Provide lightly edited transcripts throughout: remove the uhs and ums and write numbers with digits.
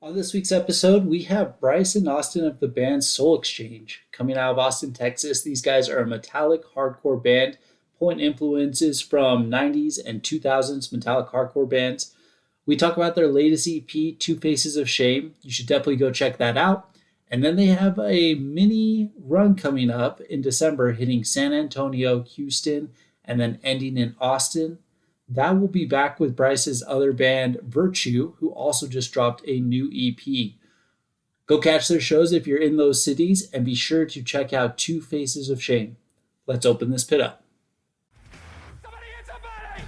On this week's episode, we have Bryce and Austin of the band Soul Exchange. Coming out of Austin, Texas, these guys are a metallic hardcore band, pulling influences from 90s and 2000s metallic hardcore bands. We talk about their latest EP, Two Faces of Shame. You should definitely go check that out. And then they have a mini run coming up in December, hitting San Antonio, Houston, and then ending in Austin. That will be back with Bryce's other band, Virtue, who also just dropped a new EP. Go catch their shows if you're in those cities, and be sure to check out Two Faces of Shame. Let's open this pit up. Somebody hit somebody!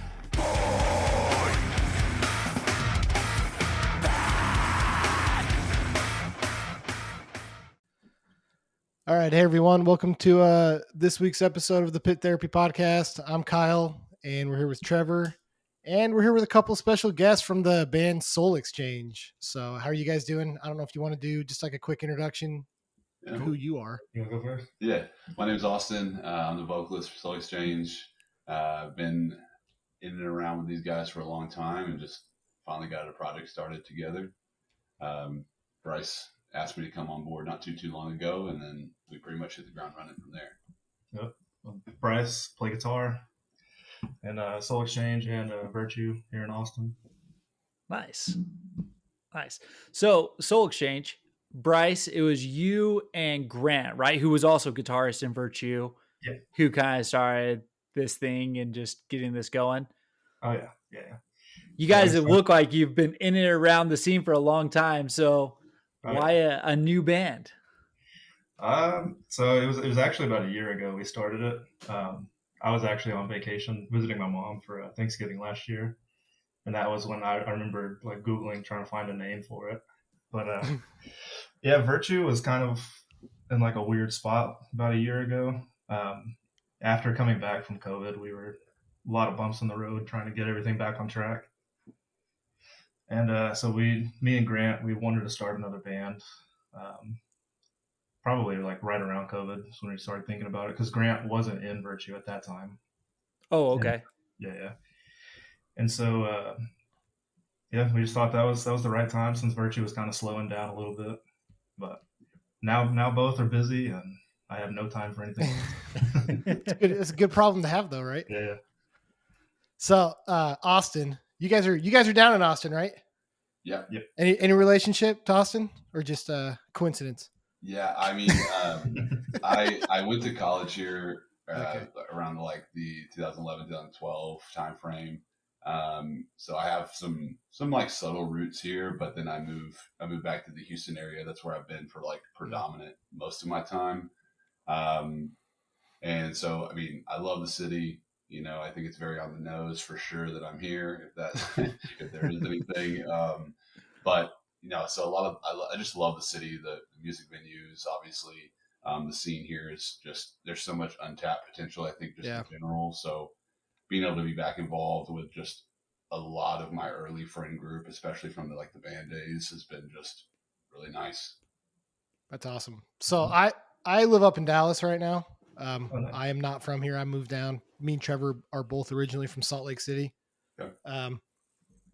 All right. Hey, everyone. Welcome to this week's episode of the Pit Therapy Podcast. I'm Kyle, and we're here with Trevor, and we're here with a couple special guests from the band Soul Exchange. So how are you guys doing? I don't know if you want to do just like a quick introduction Yeah. of who you are. You want to go first? Yeah, my name's Austin. I'm the vocalist for Soul Exchange. I've been in and around with these guys for a long time and just finally got a project started together. Bryce asked me to come on board not too long ago, and then we pretty much hit the ground running from there. Yep. Bryce, play guitar, and Soul Exchange and Virtue here in Austin. Nice. So, Soul Exchange, Bryce, it was you and Grant, right? Who was also guitarist in Virtue, Yeah. who kind of started this thing and just getting this going. Oh, yeah. You guys look like you've been in and around the scene for a long time. So, why a new band? So it was actually about a year ago we started it. I was actually on vacation visiting my mom for Thanksgiving last year, and that was when I remember like Googling trying to find a name for it. But yeah, Virtue was kind of in like a weird spot about a year ago. After coming back from COVID, we were a lot of bumps in the road trying to get everything back on track. And so me and Grant, we wanted to start another band. Probably like right around COVID is when we started thinking about it, because Grant wasn't in Virtue at that time. Oh, okay. Yeah. And so, yeah, we just thought that was the right time since Virtue was kind of slowing down a little bit. But now both are busy, and I have no time for anything else. It's a good problem to have, though, right? Yeah. So, Austin, you guys are down in Austin, right? Yeah. Yep. Any relationship to Austin, or just coincidence? Yeah, I mean, I went to college here around the 2011, 2012 time frame. So I have some like subtle roots here, but then I moved back to the Houston area. That's where I've been for like predominant most of my time. And so, I mean, I love the city. You know, I think it's very on the nose for sure that I'm here, if there is anything. But you know, so I just love the city, the music venues, obviously. The scene here is just, there's so much untapped potential, I think, just in general. So being able to be back involved with just a lot of my early friend group, especially from the band days, has been just really nice. That's awesome. So I live up in Dallas right now. Nice. I am not from here. I moved down. Me and Trevor are both originally from Salt Lake City. Okay.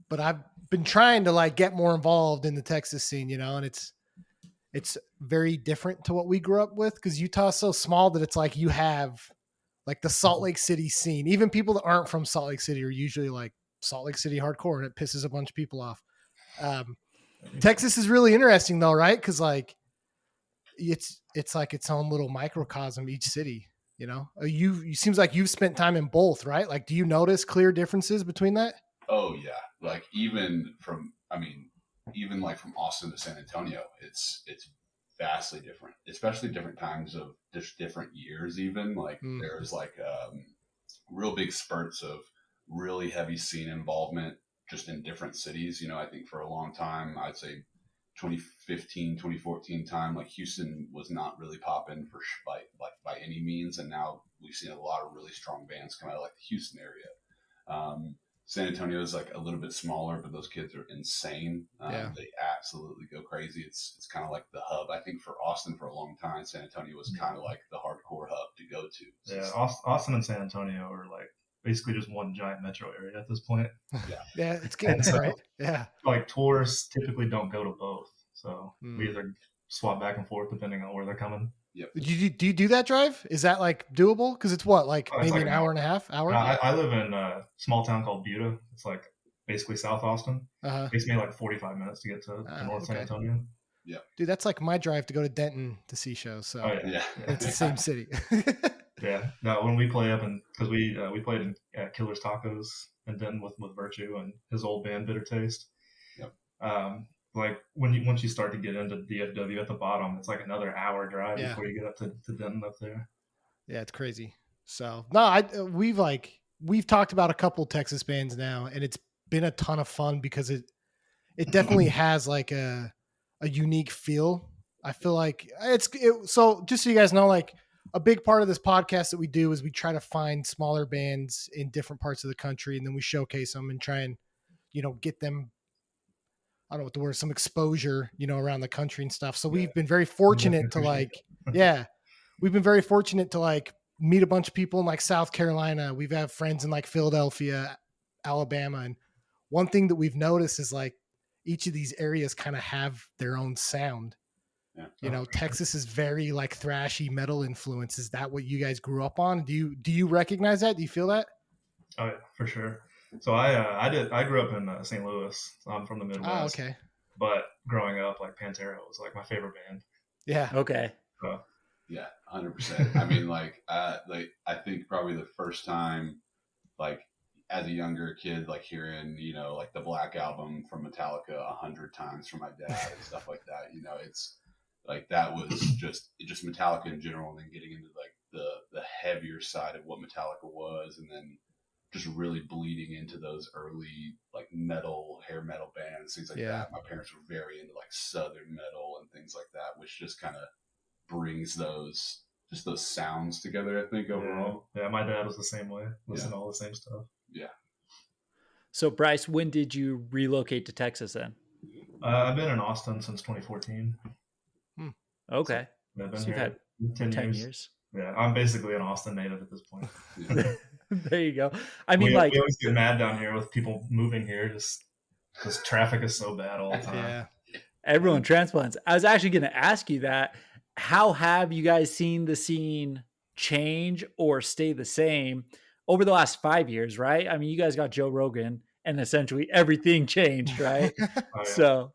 But I've been trying to like get more involved in the Texas scene, you know, and it's very different to what we grew up with, because Utah's so small that it's like you have like the Salt Lake City scene. Even people that aren't from Salt Lake City are usually like Salt Lake City hardcore, and it pisses a bunch of people off. Texas is really interesting though, right? Because like it's like its own little microcosm, each city. You know, you seems like you've spent time in both, right? Like, do you notice clear differences between that? Oh yeah, like even from from Austin to San Antonio, it's vastly different, especially different times of just different years. Even there's real big spurts of really heavy scene involvement just in different cities. You know, I think for a long time, I'd say 2015, 2014 time, like Houston was not really popping by any means, and now we've seen a lot of really strong bands come out of like the Houston area. San Antonio is like a little bit smaller, but those kids are insane. They absolutely go crazy. It's kind of like the hub. I think for Austin for a long time, San Antonio was kind of like the hardcore hub to go to. Yeah, Austin and San Antonio are like basically just one giant metro area at this point. Yeah, it's getting there, right? Yeah. Like tours typically don't go to both, so Hmm. we either swap back and forth depending on where they're coming. Yep. Do you do that drive? Is that like doable? Because it's what, like Oh, it's maybe like an hour and a half, hour? I live in a small town called Buda. It's like basically South Austin. Uh-huh. It takes me like 45 minutes to get to North San Okay. Antonio. Dude, that's like my drive to go to Denton to see shows. So Oh yeah, Yeah. it's the same city. yeah. No, when we play up in, because we played in Killer's Tacos and then with Virtue and his old band Bitter Taste. Yep. Like once you start to get into DFW at the bottom, it's like another hour drive before you get up to Denton up there. Yeah, it's crazy. So no, we've talked about a couple Texas bands now, and it's been a ton of fun because it definitely has like a unique feel. I feel like so just so you guys know, like a big part of this podcast that we do is we try to find smaller bands in different parts of the country, and then we showcase them and try and, get them, I don't know what the word, some exposure, around the country and stuff. So we've been very fortunate to we've been very fortunate to like meet a bunch of people in like South Carolina. We've had friends in like Philadelphia, Alabama. And one thing that we've noticed is like each of these areas kind of have their own sound. Yeah. Texas is very like thrashy metal influence. Is that what you guys grew up on? Do you recognize that? Do you feel that? Oh yeah, for sure. So I grew up in St. Louis. So I'm from the Midwest. Oh, okay. But growing up, like Pantera was like my favorite band. Yeah. Okay. So, Yeah, 100%. I mean, I think probably the first time, like as a younger kid, like hearing, like the Black Album from Metallica 100 times from my dad and stuff like that. It's like that was just Metallica in general, and then getting into like the heavier side of what Metallica was, and then just really bleeding into those early like metal, hair metal bands, things like that. My parents were very into like Southern metal and things like that, which just kind of brings those sounds together, I think, overall. Yeah, my dad was the same way. Listen to all the same stuff. Yeah. So Bryce, when did you relocate to Texas then? I've been in Austin since 2014. Okay. So I've been So you've here had 10 years. Yeah, I'm basically an Austin native at this point. There you go. I mean, we always get mad down here with people moving here just because traffic is so bad all the time. Yeah. Everyone transplants. I was actually going to ask you that. How have you guys seen the scene change or stay the same over the last 5 years, right? I mean, you guys got Joe Rogan and essentially everything changed, right? Oh, yeah. So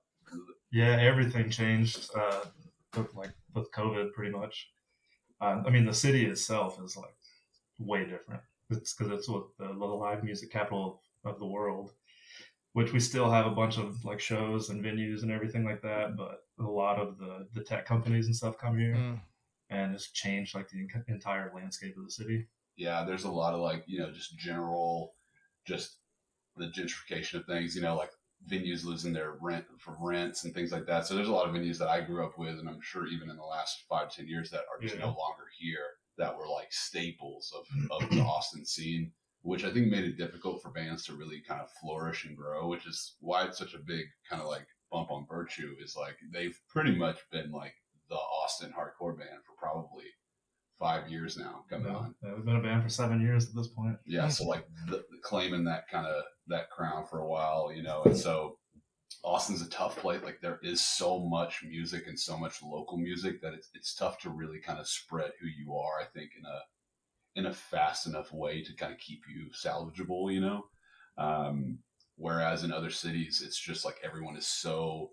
yeah, everything changed with COVID pretty much. I mean, the city itself is like way different. It's because it's what the live music capital of the world, which we still have a bunch of like shows and venues and everything like that. But a lot of the tech companies and stuff come here, and it's changed like the entire landscape of the city. Yeah, there's a lot of like, just general, just the gentrification of things, like venues losing their rents and things like that. So there's a lot of venues that I grew up with, and I'm sure even in the last 5-10 years that are just no longer here, that were like staples of the Austin scene, which I think made it difficult for bands to really kind of flourish and grow, which is why it's such a big kind of like bump on Virtue, is like they've pretty much been like the Austin hardcore band for probably 5 years now coming on. Yeah, we've been a band for 7 years at this point. Yeah, so like claiming that kind of that crown for a while, and so Austin's a tough place. Like there is so much music and so much local music that it's tough to really kind of spread who you are, I think, in a fast enough way to kind of keep you salvageable, whereas in other cities it's just like everyone is so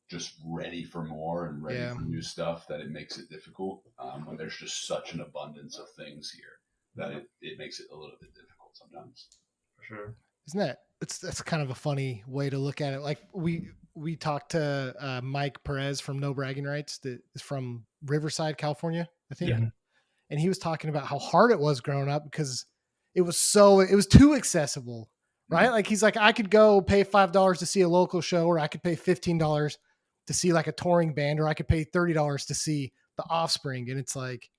just ready for more and ready for new stuff that it makes it difficult, when there's just such an abundance of things here that it makes it a little bit difficult sometimes. For sure. Isn't that's kind of a funny way to look at it. Like we talked to Mike Perez from No Bragging Rights, that is from Riverside, California, I think. Yeah. And he was talking about how hard it was growing up because it was too accessible, right? Mm-hmm. Like he's like, I could go pay $5 to see a local show, or I could pay $15 to see like a touring band, or I could pay $30 to see The Offspring. And it's like,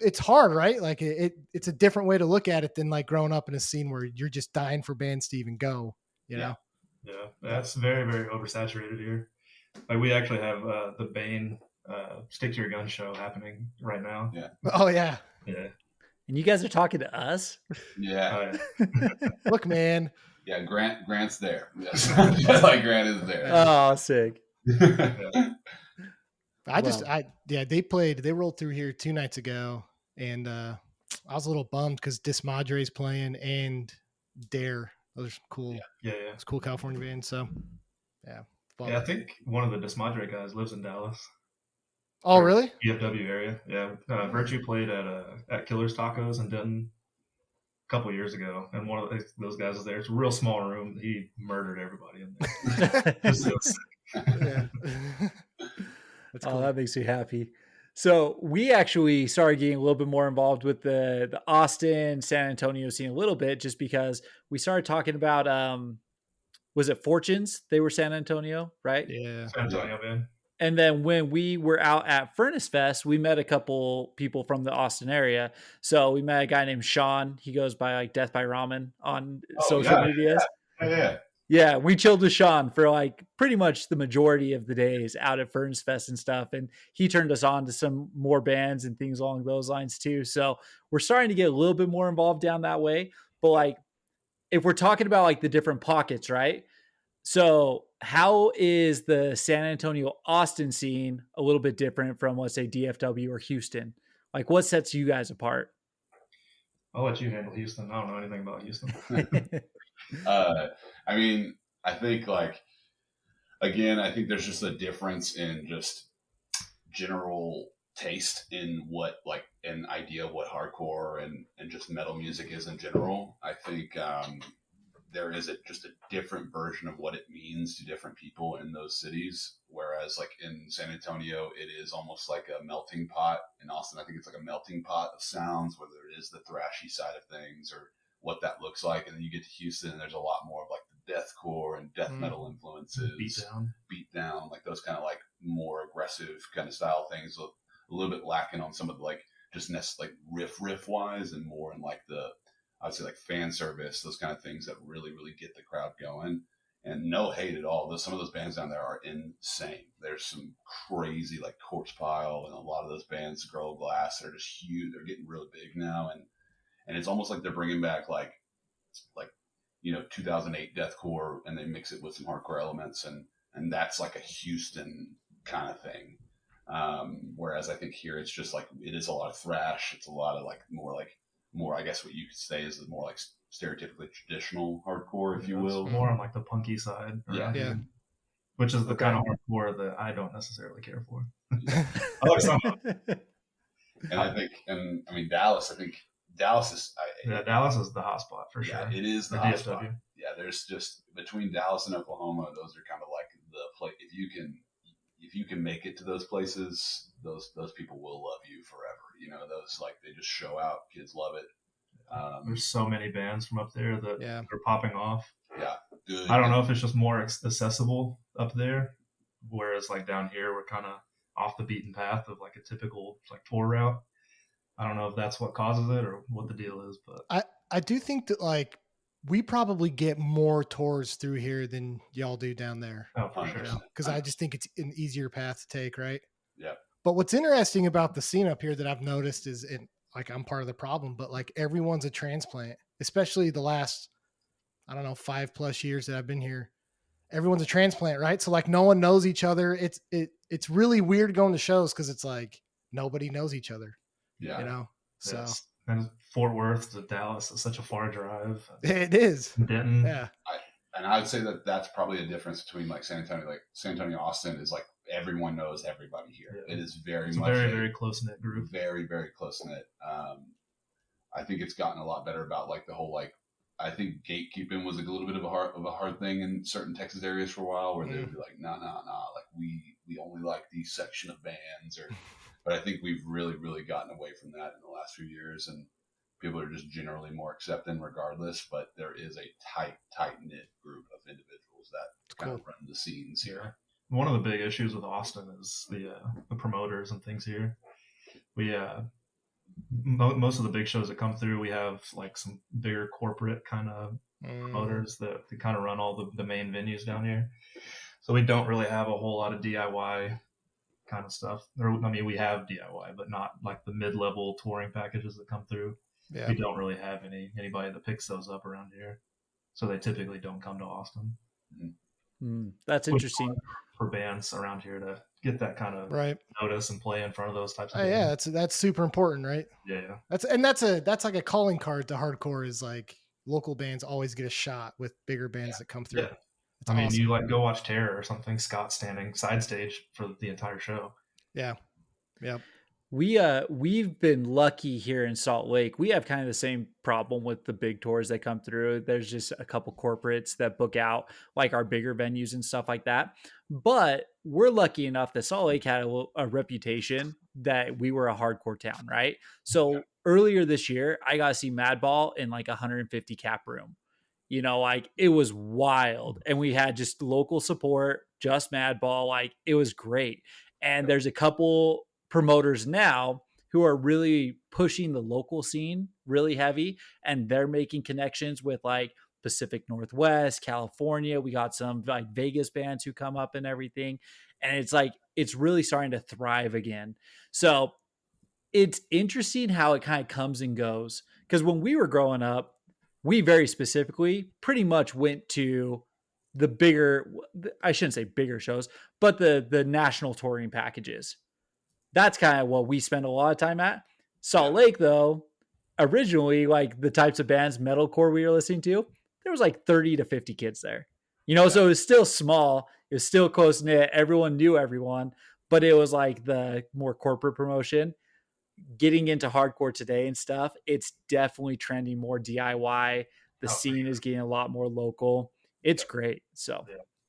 it's hard, right? Like it's a different way to look at it than like growing up in a scene where you're just dying for bands to even go, you know? Yeah. That's very, very oversaturated here. Like we actually have the Bane Stick to Your Gun show happening right now. Yeah. Oh yeah. Yeah. And you guys are talking to us? Yeah. Look, man. Yeah, Grant's there. Yes. Like Grant is there. Oh, sick. They rolled through here 2 nights ago, and I was a little bummed because Dismadre's playing and Dare. Those are cool. Yeah. It's cool California band. So, yeah. Yeah, I think one of the Desmadre guys lives in Dallas. Oh, really? DFW area. Yeah. Virtue played at Killer's Tacos in Denton a couple years ago, and one of those guys was there. It's a real small room. He murdered everybody in there. Yeah. That's cool. Oh, that makes me happy. So we actually started getting a little bit more involved with the Austin, San Antonio scene a little bit, just because we started talking about, was it Fortunes? They were San Antonio, right? Yeah. San Antonio, man. And then when we were out at Furnace Fest, we met a couple people from the Austin area. So we met a guy named Sean. He goes by like Death by Ramen on social medias. Yeah, we chilled with Sean for like pretty much the majority of the days out at Furnace Fest and stuff. And he turned us on to some more bands and things along those lines too. So we're starting to get a little bit more involved down that way. But like, if we're talking about like the different pockets, right? So how is the San Antonio Austin scene a little bit different from, let's say, DFW or Houston? Like, what sets you guys apart? I'll let you handle Houston. I don't know anything about Houston. I mean, I think like, again, I think there's just a difference in just general taste in what like an idea of what hardcore and just metal music is in general. I think there is just a different version of what it means to different people in those cities. Whereas like in San Antonio, it is almost like a melting pot. In Austin, I think it's like a melting pot of sounds, whether it is the thrashy side of things or what that looks like. And then you get to Houston and there's a lot more of like the deathcore and death metal influences, beat down, like those kind of like more aggressive kind of style things, a little bit lacking on some of the like just like riff wise and more in like the, I'd say like fan service, those kind of things that really, really get the crowd going. And no hate at all. Some of those bands down there are insane. There's some crazy like Corpse Pile and a lot of those bands, Girl Glass, are just huge. They're getting really big now, and it's almost like they're bringing back like 2008 deathcore, and they mix it with some hardcore elements, and that's like a Houston kind of thing. Whereas I think here it's just like it is a lot of thrash. It's a lot of like more, I guess what you could say is more like stereotypically traditional hardcore, if you will. More on like the punky side. Yeah. Which is the kind of hardcore that I don't necessarily care for. I like some of it. And I mean, Dallas is... Dallas is the hot spot for sure. Yeah, it is the hot spot. Yeah, there's just, between Dallas and Oklahoma, those are kind of like the place. If you can make it to those places, those people will love you forever. You know, those like they just show out. Kids love it. There's so many bands from up there that are popping off. Yeah, good. I don't know if it's just more accessible up there, whereas like down here we're kind of off the beaten path of like a typical like tour route. I don't know if that's what causes it or what the deal is, but I do think that like we probably get more tours through here than y'all do down there. Oh, for sure. Because I just think it's an easier path to take, right? Yeah. But what's interesting about the scene up here that I've noticed is like I'm part of the problem, but like everyone's a transplant, especially the last, I don't know, 5+ years that I've been here. Everyone's a transplant, right? So like no one knows each other. It's really weird going to shows because it's like nobody knows each other. Yeah. You know? So yes. And Fort Worth to Dallas is such a far drive. It is. Denton. Yeah. And I'd say that that's probably a difference between like San Antonio, Austin is like everyone knows everybody here. Yeah. It is very very close knit group. Very, very close knit. I think it's gotten a lot better about like the whole like, I think gatekeeping was like a little bit of a hard thing in certain Texas areas for a while, where they would be like, nah, like we only like these section of bands, or. But I think we've really, really gotten away from that in the last few years, and people are just generally more accepting regardless. But there is a tight-knit group of individuals that kind of run the scenes here. One of the big issues with Austin is the promoters and things here. We most of the big shows that come through, we have like some bigger corporate kind of promoters that kind of run all the main venues down here. So we don't really have a whole lot of DIY kind of stuff. I mean, we have DIY, but not like the mid-level touring packages that come through. Yeah. we don't really have anybody that picks those up around here, so they typically don't come to Austin. That's Which interesting. for bands around here to get that kind of Right. notice and play in front of those types of Oh, bands. yeah, that's super important, right? Yeah. That's like a calling card to hardcore, is like local bands always get a shot with bigger bands that come through. Yeah. It's I mean, awesome. you like go watch Terror or something, Scott standing side stage for the entire show. Yeah. Yep. We've been lucky here in Salt Lake. We have kind of the same problem with the big tours that come through. There's just a couple corporates that book out like our bigger venues and stuff like that. But we're lucky enough that Salt Lake had a reputation that we were a hardcore town, right? So earlier this year, I got to see Madball in like 150 cap room. Like it was wild. And we had just local support, just Madball. Like it was great. And there's a couple promoters now who are really pushing the local scene really heavy, and they're making connections with like Pacific Northwest, California. We got some like Vegas bands who come up and everything. And it's like, it's really starting to thrive again. So it's interesting how it kind of comes and goes. Because when we were growing up, we very specifically pretty much went to the bigger, I shouldn't say bigger shows, but the national touring packages. That's kind of what we spend a lot of time at. Salt Lake, though, originally, like the types of bands, metalcore we were listening to, there was like 30 to 50 kids there. So it was still small. It was still close knit. Everyone knew everyone, but it was like the more corporate promotion. Getting into hardcore today and stuff, it's definitely trending more DIY. The scene is getting a lot more local. It's great. So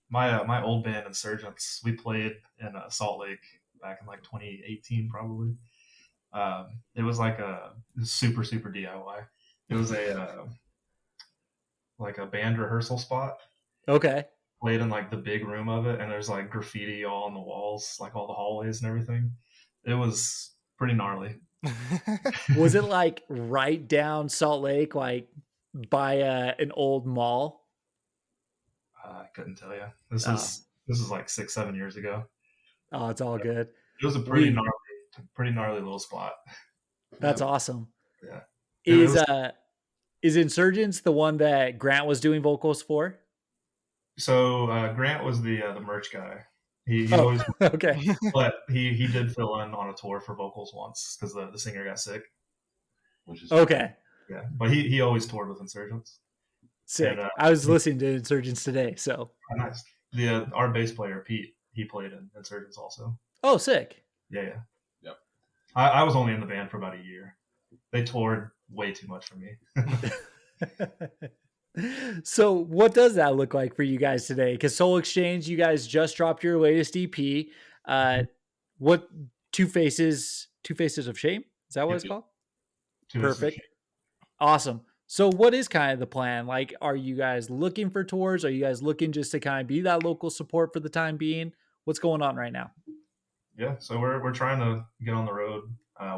my old band Insurgents, we played in Salt Lake back in like 2018 probably. It was like a super DIY. It was a like a band rehearsal spot. Okay. Played in like the big room of it, and there's like graffiti all on the walls, like all the hallways and everything. It was pretty gnarly. Was it like right down Salt Lake, like by an old mall? I couldn't tell you. This is like 6-7 years ago. Oh, it's all good. It was a pretty gnarly little spot. That's awesome. Yeah. Is Insurgents the one that Grant was doing vocals for? So Grant was the merch guy. He always okay. But he did fill in on a tour for vocals once because the singer got sick. Which is okay. Yeah, but he always toured with Insurgents. Sick. And, I was listening to Insurgents today, so nice. Our bass player Pete, he played in Insurgents also. Oh, sick. Yeah. Yep. I was only in the band for about a year. They toured way too much for me. So what does that look like for you guys today? Because Soul Exchange, you guys just dropped your latest EP. What Two Faces of Shame? Is that what it's called? Perfect. Awesome. So what is kind of the plan? Like, are you guys looking for tours? Are you guys looking just to kind of be that local support for the time being? What's going on right now? Yeah, so we're trying to get on the road.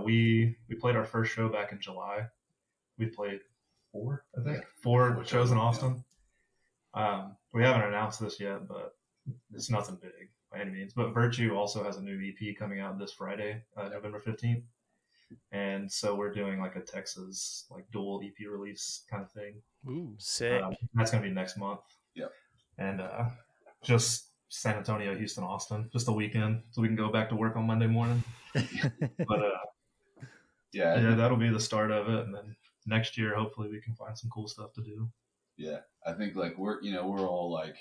We played our first show back in July. We played four shows in Austin. We haven't announced this yet, but it's nothing big by any means. But Virtue also has a new EP coming out this Friday, November 15th. And so we're doing like a Texas like dual EP release kind of thing. Ooh, sick. That's gonna be next month. Yep. And just San Antonio, Houston, Austin, just a weekend, so we can go back to work on Monday morning. But yeah, that'll be the start of it, and then next year hopefully we can find some cool stuff to do. Yeah, I think like we're all like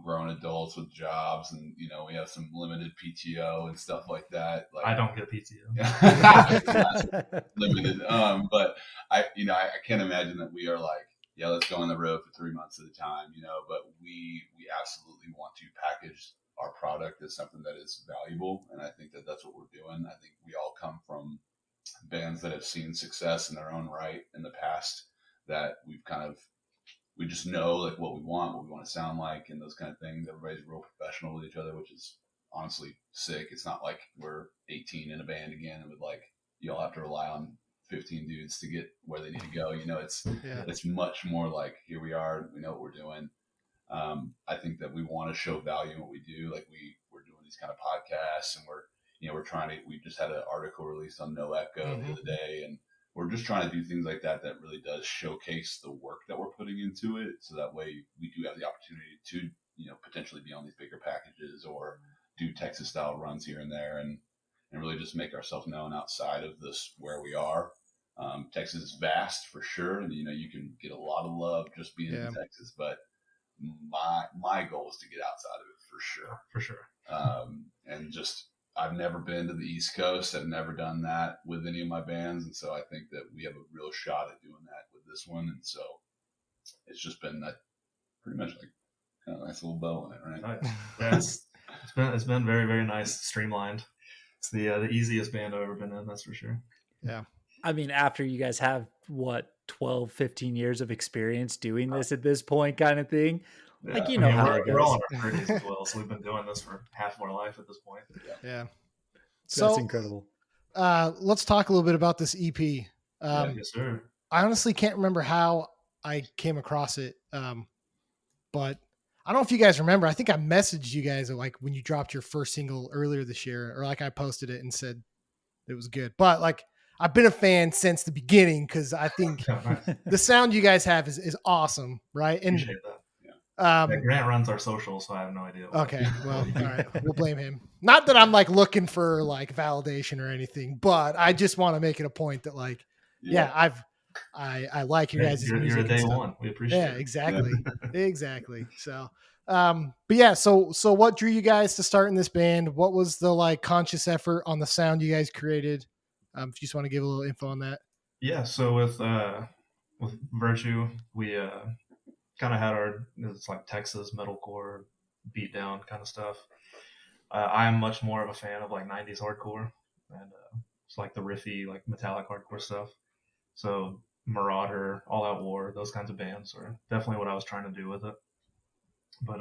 grown adults with jobs, and we have some limited PTO and stuff like that. Like I don't get PTO. Limited. But I can't imagine that we are like, yeah, let's go on the road for 3 months at a time, but we absolutely want to package our product as something that is valuable. And I think that that's what we're doing. I think we all come from bands that have seen success in their own right in the past, that we just know like what we want to sound like, and those kind of things. Everybody's real professional with each other, which is honestly sick. It's not like we're 18 in a band again and with like, you all have to rely on 15 dudes to get where they need to go. It's much more like, here we are, we know what we're doing. I think that we want to show value in what we do. Like we're doing these kind of podcasts, and we're trying to, we just had an article released on No Echo the other day, and we're just trying to do things like that that really does showcase the work that we're putting into it. So that way we do have the opportunity to, potentially be on these bigger packages or do Texas style runs here and there, and really just make ourselves known outside of this where we are. Texas is vast for sure, and you can get a lot of love just being in Texas. But my goal is to get outside of it for sure. For sure. And just I've never been to the East Coast. I've never done that with any of my bands, and so I think that we have a real shot at doing that with this one. And so it's just been that pretty much like kind of a nice little bow on it, right? Yeah, it's been very, very nice, streamlined. It's the easiest band I've ever been in, that's for sure. Yeah. I mean, after you guys have 12, 15 years of experience doing this at this point, kind of thing. Yeah. Like, how it goes. We're all in our 30s as well, so we've been doing this for half of our life at this point. Yeah. So that's incredible. Let's talk a little bit about this EP. Yes, sir. I honestly can't remember how I came across it. But I don't know if you guys remember. I think I messaged you guys like when you dropped your first single earlier this year, or like I posted it and said it was good. But like I've been a fan since the beginning because I think the sound you guys have is awesome, right? And appreciate that. Grant runs our socials, so I have no idea. Okay, well, all right, we'll blame him. Not that I'm like looking for like validation or anything, but I just want to make it a point that like, I like you guys' music. You're a day one. We appreciate it. Exactly. Exactly. So, but yeah, so what drew you guys to start in this band? What was the like conscious effort on the sound you guys created? If you just want to give a little info on that. Yeah. So with Virtue, we kind of had it's like Texas metalcore beatdown kind of stuff. I'm much more of a fan of like 90s hardcore and it's like the riffy, like metallic hardcore stuff. So Marauder, All Out War, those kinds of bands are definitely what I was trying to do with it. But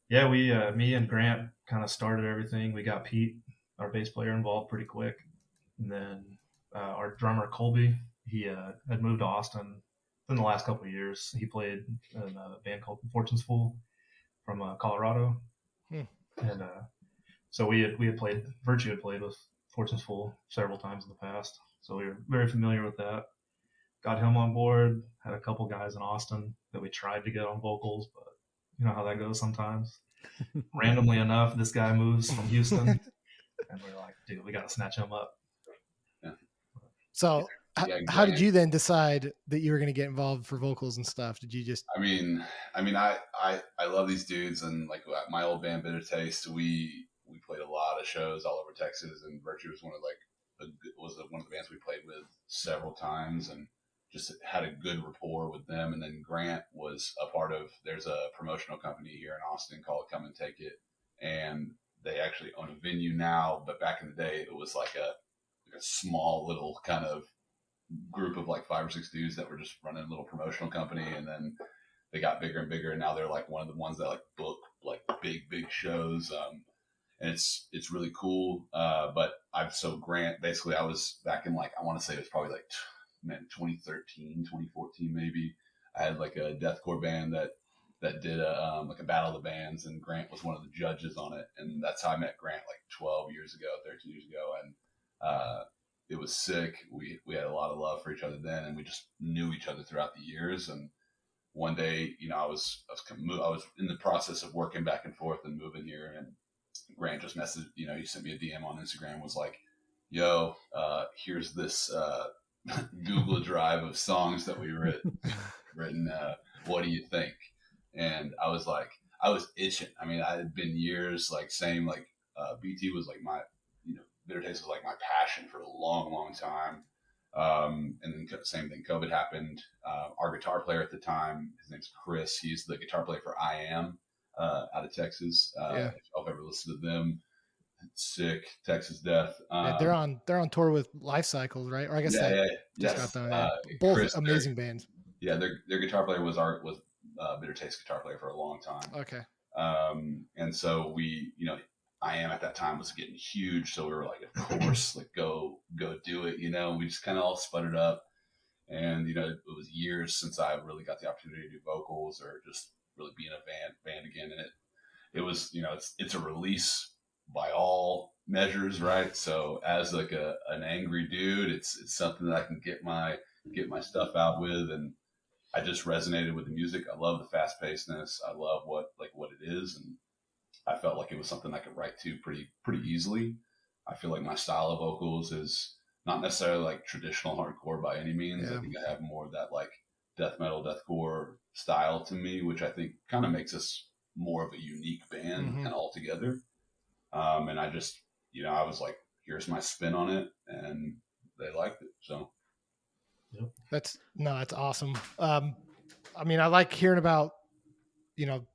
we, me and Grant kind of started everything. We got Pete, our bass player, involved pretty quick. And then our drummer, Colby, he had moved to Austin in the last couple of years. He played in a band called Fortune's Fool from Colorado. And so we had played, Virtue had played with Fortune's Fool several times in the past. So we were very familiar with that. Got him on board, had a couple guys in Austin that we tried to get on vocals, but you know how that goes sometimes. Randomly enough, this guy moves from Houston, and we're like, dude, we got to snatch him up. Yeah. So how did you then decide that you were going to get involved for vocals and stuff? Did you just... I love these dudes, and like my old band Bitter Taste, we played a lot of shows all over Texas, and Virtue was one of the bands we played with several times, and just had a good rapport with them. And then Grant was a part of, there's a promotional company here in Austin called Come and Take It, and they actually own a venue now, but back in the day it was like a small little kind of group of like 5 or 6 dudes that were just running a little promotional company, and then they got bigger and bigger, and now they're like one of the ones that like book like big shows, and it's really cool. But Grant, basically I was back in like, I want to say it was probably like 2013, 2014 maybe. I had like a deathcore band that did like a battle of the bands, and Grant was one of the judges on it, and that's how I met Grant like 13 years ago, and it was sick. We had a lot of love for each other then, and we just knew each other throughout the years. And one day, I was in the process of working back and forth and moving here, and Grant just messaged, he sent me a DM on Instagram, was like, yo, here's this Google Drive of songs that we written. What do you think? And I was like, I was itching. I mean, I had been years like saying like BT was like my, Bitter Taste was like my passion for a long time. And then same thing, COVID happened. Our guitar player at the time, his name's Chris. He's the guitar player for I Am out of Texas. If y'all have ever listened to them, sick, Texas Death. They're on tour with Life Cycles, right? Or I guess yes. Both Chris, amazing bands. Yeah, their guitar player was Bitter Taste guitar player for a long time. Okay. And so we, I Am at that time was getting huge, so we were like, of course, like go do it, we just kind of all sputtered up, and it was years since I really got the opportunity to do vocals or just really be in a band again, and it was, it's a release by all measures, right? So as like an angry dude, it's something that I can get my stuff out with, and I just resonated with the music. I love the fast pacedness. I love what it is, and I felt like it was something I could write to pretty easily. I feel like my style of vocals is not necessarily like traditional hardcore by any means. I Yeah. think I have more of that like death metal, deathcore style to me, which I think kind of makes us more of a unique band Mm-hmm. kind of altogether. And I just, I was like, here's my spin on it, and they liked it. So That's awesome. I mean, I like hearing about, you know,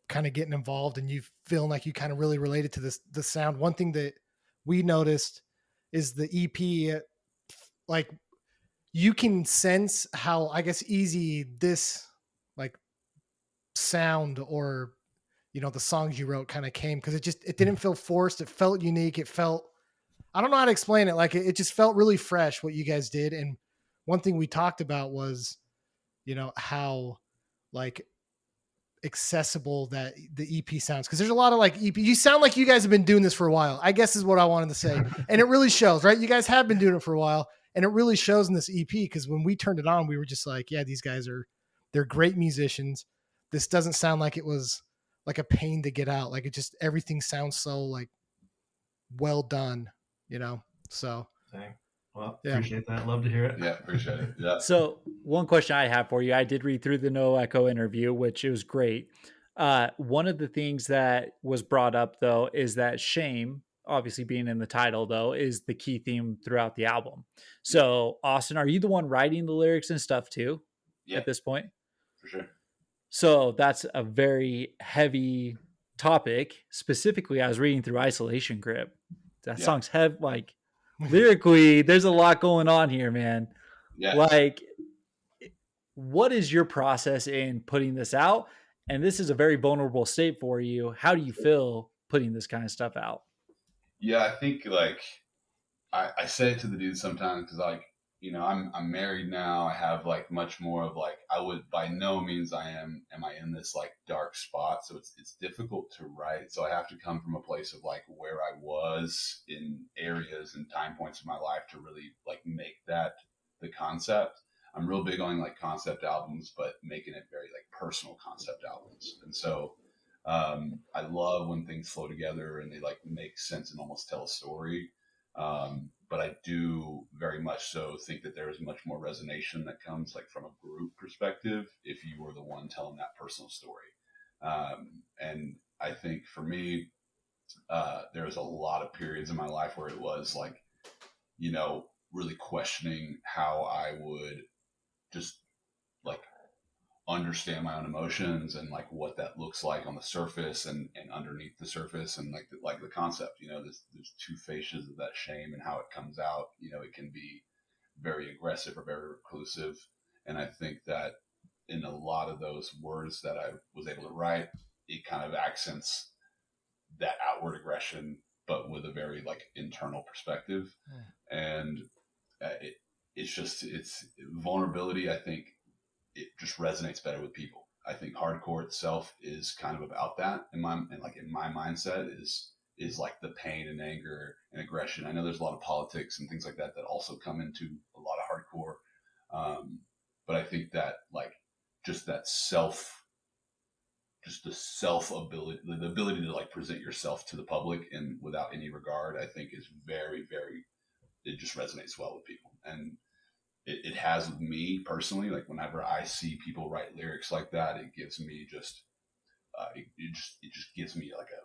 kind of getting involved and you feeling like you kind of really related to the sound. One thing that we noticed is the EP, like you can sense how, I guess, easy this like sound or, you know, the songs you wrote kind of came, because it didn't feel forced. It felt unique. It felt, I don't know how to explain it. Like it just felt really fresh what you guys did. And one thing we talked about was, you know, how like accessible that the EP sounds, because there's a lot of like EP. You sound like you guys have been doing this for a while, I guess is what I wanted to say. And it really shows, right? You guys have been doing it for a while, and it really shows in this EP, because when we turned it on, we were just like, yeah, these guys they're great musicians. This doesn't sound like it was like a pain to get out. Like it just, everything sounds so like well done, you know? So Dang. Well, yeah. appreciate that. Love to hear it. yeah, appreciate it. Yeah. So one question I have for you, I did read through the No Echo interview, which it was great. One of the things that was brought up though is that shame, obviously being in the title though, is the key theme throughout the album. So Austin, are you the one writing the lyrics and stuff too Yeah, at this point? for sure. So that's a very heavy topic. Specifically, I was reading through Isolation Grip. That Yeah. song's heavy, like lyrically, there's a lot going on here, man. Yeah. Like, what is your process in putting this out? And this is a very vulnerable state for you. How do you feel putting this kind of stuff out? Yeah, I think like I say it to the dudes sometimes because like I'm married now. I have like much more of like I would by no means am I in this like dark spot. So it's difficult to write. So I have to come from a place of like where I was in areas and time points of my life to really like make that the concept. I'm real big on like concept albums, but making it very like personal concept albums. And so I love when things flow together and they like make sense and almost tell a story. But I do very much so think that there is much more resonation that comes like from a group perspective if you were the one telling that personal story. And I think for me, there's a lot of periods in my life where it was like, really questioning how I would just like understand my own emotions and like what that looks like on the surface and underneath the surface and like the concept, there's two faces of that shame and how it comes out. It can be very aggressive or very reclusive. And I think that in a lot of those words that I was able to write, it kind of accents that outward aggression, but with a very like internal perspective. And it's vulnerability. I think it just resonates better with people. I think hardcore itself is kind of about that in my mindset is like the pain and anger and aggression. I know there's a lot of politics and things like that that also come into a lot of hardcore. But I think that like just that just the self ability, the ability to like present yourself to the public and without any regard, I think is very, very, it just resonates well with people. And it has with me personally. Like whenever I see people write lyrics like that, it gives me just it just gives me like a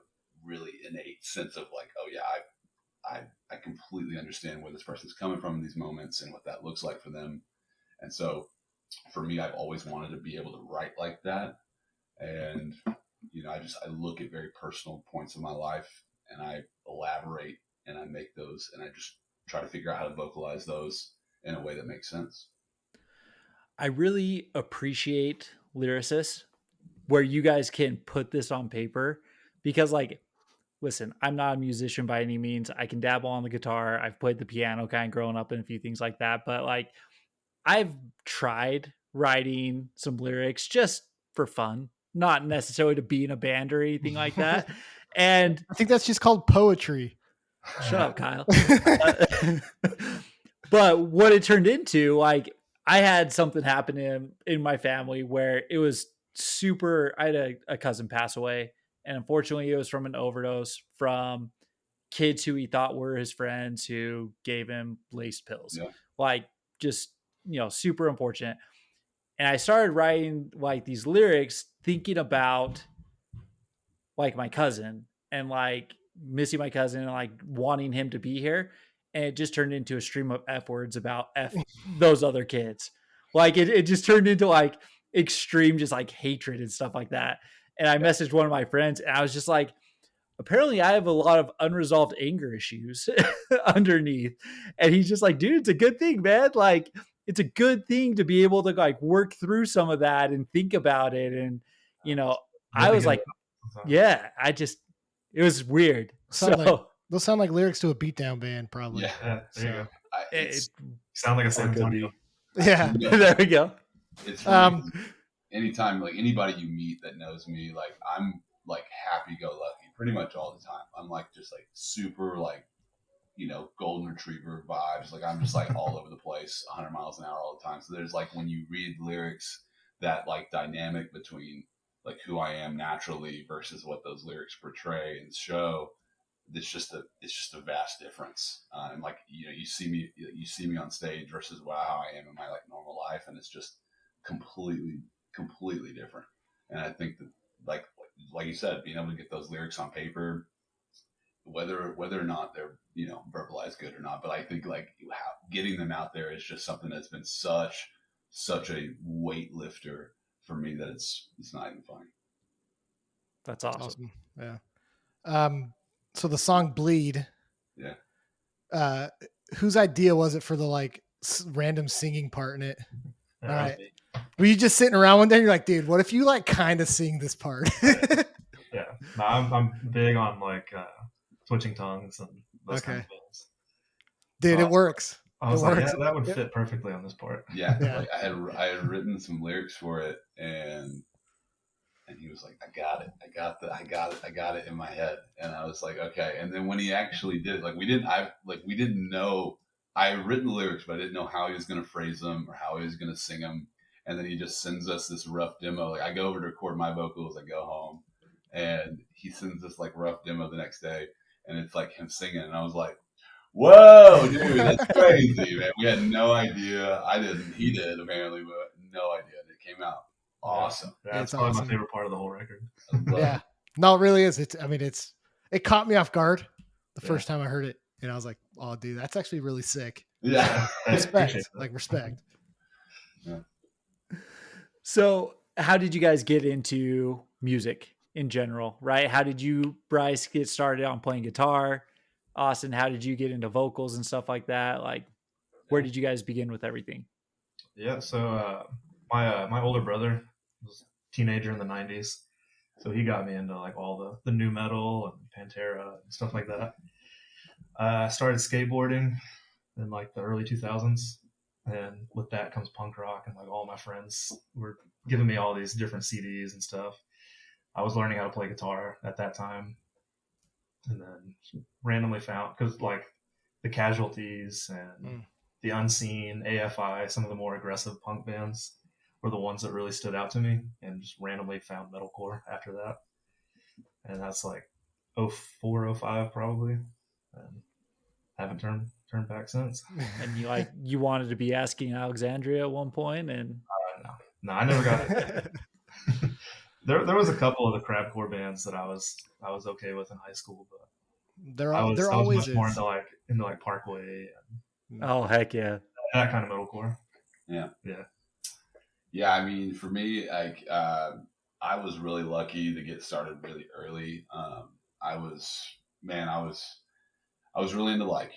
really innate sense of like, oh yeah, I completely understand where this person's coming from in these moments and what that looks like for them. And so for me, I've always wanted to be able to write like that. And I look at very personal points of my life and I elaborate and I make those and I just try to figure out how to vocalize those in a way that makes sense. I really appreciate lyricists where you guys can put this on paper because, like, listen, I'm not a musician by any means. I can dabble on the guitar. I've played the piano kind of growing up and a few things like that. But, like, I've tried writing some lyrics just for fun, not necessarily to be in a band or anything like that. And I think that's just called poetry. shut up, Kyle. But what it turned into, like, I had something happen in my family where it was super. I had a cousin pass away, and unfortunately, it was from an overdose from kids who he thought were his friends who gave him laced pills. Yeah. Like, just, super unfortunate. And I started writing like these lyrics thinking about like my cousin and like missing my cousin and like wanting him to be here. And it just turned into a stream of F words about F those other kids. Like it just turned into like extreme, just like hatred and stuff like that. And I messaged one of my friends and I was just like, apparently I have a lot of unresolved anger issues underneath. And he's just like, dude, it's a good thing, man. Like, it's a good thing to be able to like work through some of that and think about it. And, I was like, yeah, it was weird. They'll sound like lyrics to a beatdown band, probably. Yeah, there you go. It sound like a San Antonio. Yeah. There we go. It's funny. Anytime, like anybody you meet that knows me, like I'm like happy-go-lucky pretty much all the time. I'm like just like super like, golden retriever vibes. Like I'm just like all over the place, 100 miles an hour all the time. So there's like when you read lyrics, that like dynamic between like who I am naturally versus what those lyrics portray and show. It's just a vast difference. And like you see me on stage versus how I am in my like normal life, and it's just completely different. And I think that like you said, being able to get those lyrics on paper, whether or not they're verbalized good or not, but I think like getting them out there is just something that's been such a weight lifter for me that it's not even funny. That's awesome. Yeah. So the song "Bleed." Yeah. Whose idea was it for the like random singing part in it? Yeah. All right. Were you just sitting around one day? And you're like, dude, what if you like kind of sing this part? Yeah. No, I'm big on like switching tongues and those kinds of things. Dude, it works. I was like, yeah, that would fit perfectly on this part. Yeah. Like I had written some lyrics for it, and he was like, I got it in my head. And I was like, okay. And then when he actually did it, like we didn't know. I had written the lyrics, but I didn't know how he was going to phrase them or how he was going to sing them. And then he just sends us this rough demo. Like I go over to record my vocals, I go home, and he sends this like rough demo the next day, and it's like him singing. And I was like, whoa, dude, that's crazy, man. We had no idea. I didn't. He did apparently, but no idea. And it came out awesome. Yeah, it's probably my favorite part of the whole record. Yeah. No, it really is. It caught me off guard the first time I heard it. And I was like, oh, dude, that's actually really sick. Yeah. Respect. Yeah. So how did you guys get into music in general, right? How did you, Bryce, get started on playing guitar? Austin, how did you get into vocals and stuff like that? Like, where did you guys begin with everything? Yeah, so my older brother was a teenager in the 90s, so he got me into like all the new metal and Pantera and stuff like that. I started skateboarding in like the early 2000s, and with that comes punk rock, and like all my friends were giving me all these different CDs and stuff. I was learning how to play guitar at that time, and then randomly found, because like the Casualties and the Unseen, AFI, some of the more aggressive punk bands were the ones that really stood out to me, and just randomly found metalcore after that. And that's like 04, 05 probably, and haven't turned back since. And you wanted to be Asking Alexandria at one point, and no, I never got it. There was a couple of the crabcore bands that I was okay with in high school, but I was much more into like Parkway. Oh heck yeah, that kind of metalcore. Yeah. I mean, for me, like I was really lucky to get started really early. I was really into like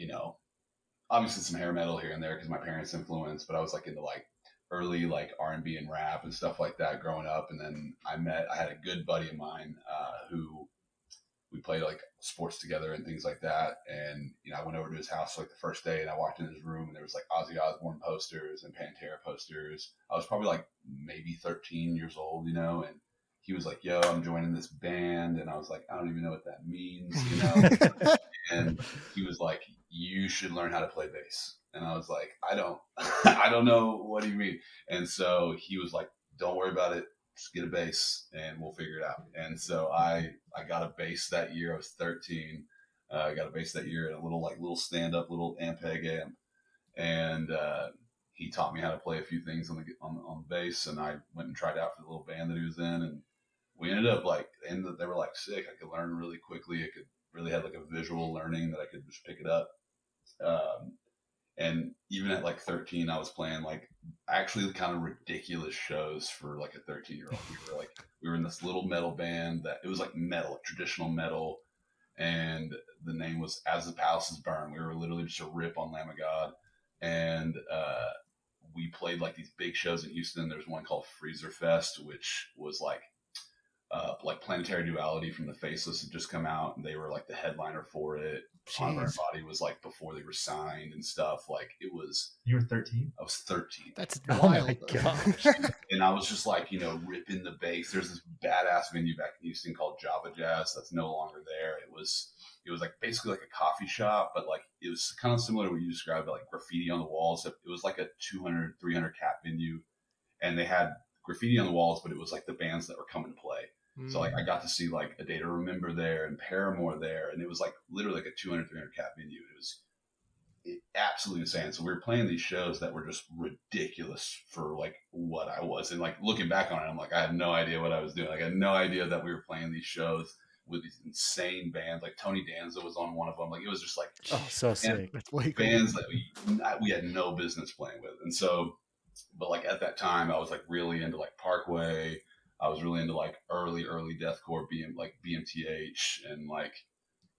obviously some hair metal here and there because my parents' influence, but I was like into like early like R&B and rap and stuff like that growing up. And then I had a good buddy of mine who we played like sports together and things like that. And, I went over to his house like the first day, and I walked in his room, and there was like Ozzy Osbourne posters and Pantera posters. I was probably like maybe 13 years old, and he was like, "Yo, I'm joining this band," and I was like, "I don't even know what that means," you know. And he was like, "You should learn how to play bass." And I was like, "I don't, I don't know. What do you mean?" And so he was like, "Don't worry about it. Just get a bass, and we'll figure it out." And so I got a bass that year. I was 13. I got a bass that year, and a little stand up, little Ampeg amp, and he taught me how to play a few things on the bass. And I went and tried out for the little band that he was in, and we ended up like, and they were like sick. I could learn really quickly. I could really have like a visual learning that I could just pick it up. Um, and even at like 13, I was playing like actually kind of ridiculous shows for like a 13-year-old. We were in this little metal band that it was like metal, traditional metal, and the name was As the Palaces Burn. We were literally just a rip on Lamb of God, and we played like these big shows in Houston. There's one called Freezer Fest, which was like Planetary Duality from the Faceless had just come out, and they were like the headliner for it. Convert and Body was like before they were signed and stuff. Like it was. You were 13? I was 13. That's Oh wild. my gosh. And I was just like, ripping the bass. There's this badass venue back in Houston called Java Jazz that's no longer there. It was like basically like a coffee shop, but like it was kind of similar to what you described, like graffiti on the walls. It was like a 200, 300 cap venue, and they had graffiti on the walls, but it was like the bands that were coming to play. So like I got to see like A Day to Remember there and Paramore there, and it was like literally like a 200, 300 cap venue. It was absolutely insane. So we were playing these shows that were just ridiculous for like what I was, and like looking back on it, I'm like, I had no idea what I was doing. Like I had no idea that we were playing these shows with these insane bands. Like Tony Danza was on one of them. Like it was just like So sick. That's way cool. bands that we had no business playing with. And so, but like at that time, I was like really into like Parkway. I was really into like early deathcore, BMTH, and like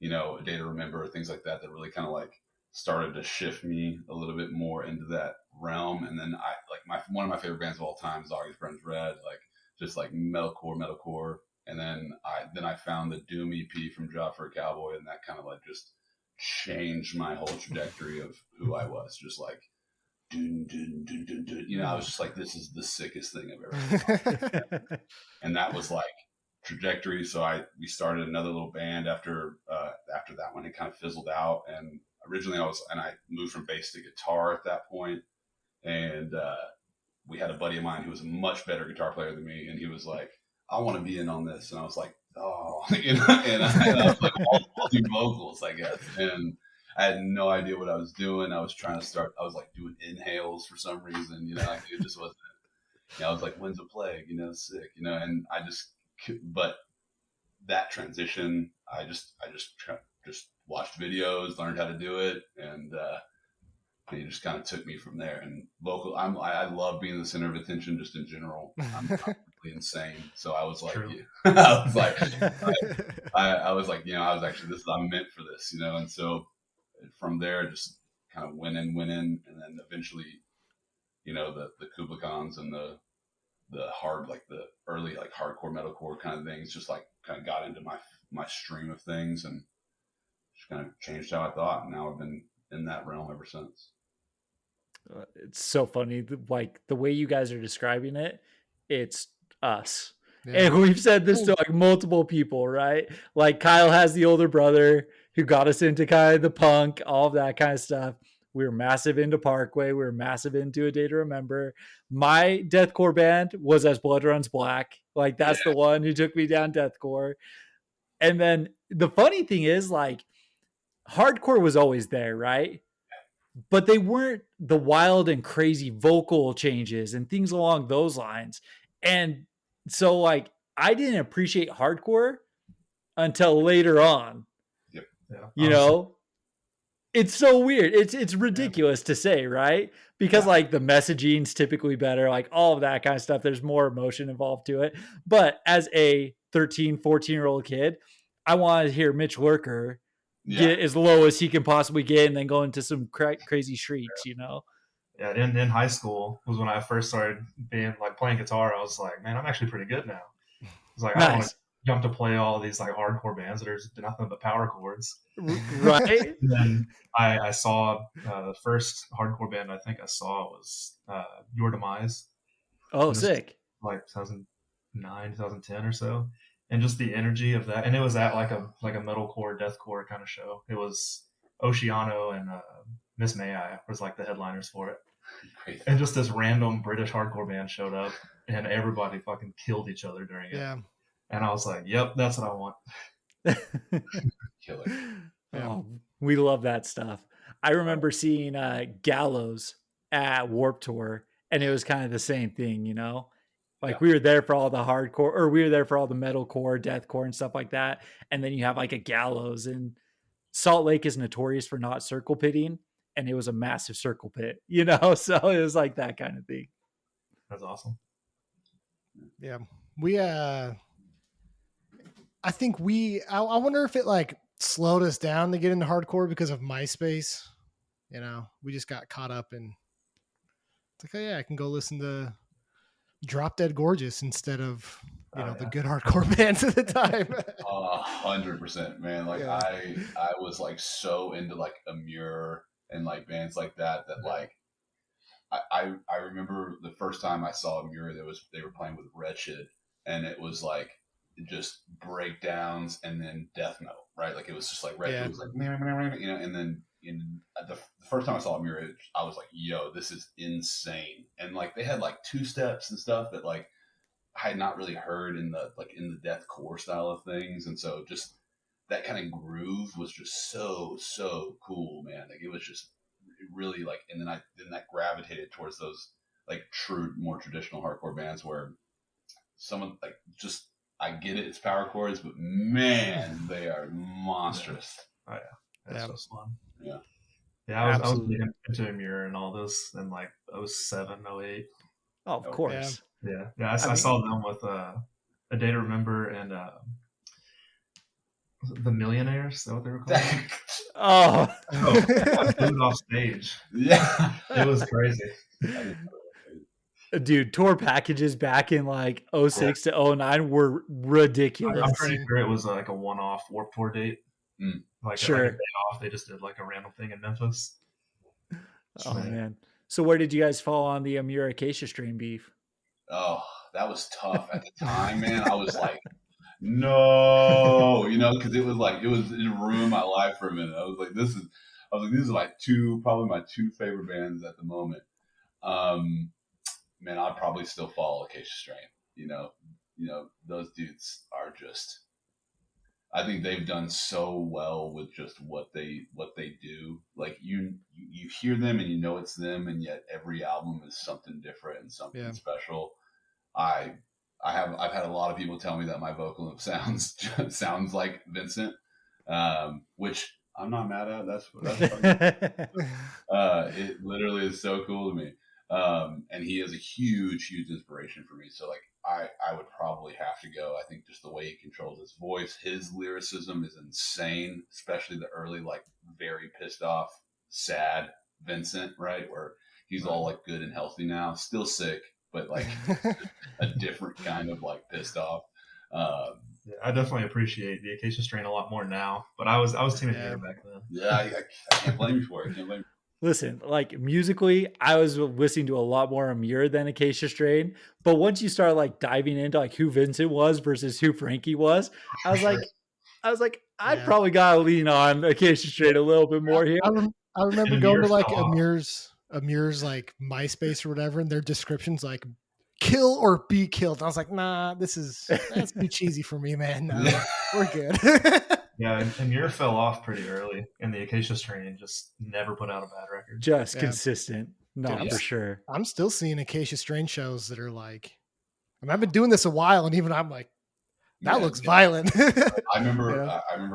A Day to Remember, things like that really kind of like started to shift me a little bit more into that realm. And then I like one of my favorite bands of all time is August Burns Red, like just like metalcore. And then I found the Doom EP from Job for a Cowboy, and that kind of like just changed my whole trajectory of who I was. Just like dun, dun, dun, dun, dun. I was just like, this is the sickest thing I've ever done. And that was like trajectory. So we started another little band after that one. It kind of fizzled out, and originally I moved from bass to guitar at that point. And we had a buddy of mine who was a much better guitar player than me, and he was like, I want to be in on this. And I was like, oh, and I was like, I'll do vocals, I guess. And I had no idea what I was doing. I was like doing inhales for some reason, like it just wasn't. I was like, when's a plague? Sick, and but that transition, I just watched videos, learned how to do it, and he just kind of took me from there. And vocal, I love being the center of attention just in general. I'm completely insane. So I was like, I was like, I was like, I was actually I'm meant for this, And so from there, just kind of went in, and then eventually, the Kubla Khans and the hard, like the early like hardcore metalcore kind of things, just like kind of got into my stream of things, and just kind of changed how I thought. And now I've been in that realm ever since. It's so funny, like the way you guys are describing it. It's us. Yeah. And we've said this to like multiple people, right? Like Kyle has the older brother who got us into kind of the punk, all of that kind of stuff. We were massive into Parkway. We were massive into A Day to Remember. My deathcore band was As Blood Runs Black. Like that's the one who took me down deathcore. And then the funny thing is, like, hardcore was always there, right? But they weren't the wild and crazy vocal changes and things along those lines. And so like I didn't appreciate hardcore until later on. Yep. Yeah. It's so weird. It's ridiculous to say, right? Because like the messaging's typically better, like all of that kind of stuff. There's more emotion involved to it. But as a 13, 14-year-old kid, I wanted to hear Mitch Lurker get as low as he can possibly get and then go into some crazy shrieks, Yeah, in high school was when I first started being like playing guitar. I was like, man, I'm actually pretty good now. I was like, I don't want to jump to play all these like hardcore bands that are nothing but power chords. Right. And then I saw the first hardcore band I think I saw was Your Demise. Oh, sick. Like 2010 2009, 2010 or so, and just the energy of that. And it was at like a metalcore, deathcore kind of show. It was Oceano and Miss May I was like the headliners for it. Great. And just this random British hardcore band showed up, and everybody fucking killed each other during it. Yeah. And I was like, "Yep, that's what I want." Killer. Yeah. Oh, we love that stuff. I remember seeing Gallows at Warp Tour, and it was kind of the same thing, you know? Like we were there for all the hardcore, or we were there for all the metalcore, deathcore, and stuff like that. And then you have like a Gallows, and Salt Lake is notorious for not circle pitting, and it was a massive circle pit, you know? So it was like that kind of thing. That's awesome. Yeah. We I think I wonder if it like slowed us down to get into hardcore because of MySpace. You know, we just got caught up in it's like, oh yeah, I can go listen to Drop Dead Gorgeous instead of the good hardcore bands at the time. 100%, man. Like Yeah. I was like so into like Amur and like bands like that like I remember the first time I saw Amur, they were playing with Wretched, and it was like just breakdowns and then death metal, right? Like it was just like Wretched was like and then the first time I saw Amur, I was like, yo, this is insane. And like they had like two steps and stuff that like I had not really heard in the deathcore style of things, and so just that kind of groove was just so cool, man. Like it was just really like, and then that gravitated towards those like true, more traditional hardcore bands where someone like just I get it, it's power chords, but man, they are monstrous. Oh yeah, that's so fun. Yeah. Yeah, I was big into Amur and all this in like 07, 08. Oh, of course. Yeah. I saw them with A Day to Remember and The Millionaires. Is that what they were called? I blew off stage. Yeah, it was crazy. Dude, tour packages back in like 06 to 09 were ridiculous. I'm pretty sure it was like a one-off Warped Tour date. Like a day off, they just did like a random thing in Memphis. Oh man! So where did you guys fall on the Amur Acacia strain beef? Oh, that was tough at the time, man. I was like, no, because it ruined my life for a minute. I was like, these are probably my two favorite bands at the moment. Man, I'd probably still follow Acacia Strain. Those dudes are just. I think they've done so well with just what they do. Like you hear them and you know it's them, and yet every album is something different and something special. I've had a lot of people tell me that my vocal sounds like Vincent, which I'm not mad at. That's it literally is so cool to me. And he is a huge inspiration for me. So like I would probably have to go. I think just the way he controls his voice, his lyricism is insane, especially the early, like very pissed off, sad Vincent, right? Where he's all like good and healthy now, still sick, but like a different kind of like pissed off. I definitely appreciate the Acacia Strain a lot more now, but I was Team Amur back then. Yeah, I can't blame you for it. Listen, like musically, I was listening to a lot more Amur than Acacia Strain. But once you start like diving into like who Vincent was versus who Frankie was, I was like, I probably gotta lean on Acacia Strain a little bit more here. I remember going to like Amur's like MySpace or whatever, and their descriptions like kill or be killed. And I was like, nah, that's too cheesy for me, man. No, we're good. Yeah, and Amur fell off pretty early, and the Acacia Strain just never put out a bad record. Just consistent. No, for sure. I'm still seeing Acacia Strain shows that are like, I've been doing this a while, and even I'm like, that looks violent. I remember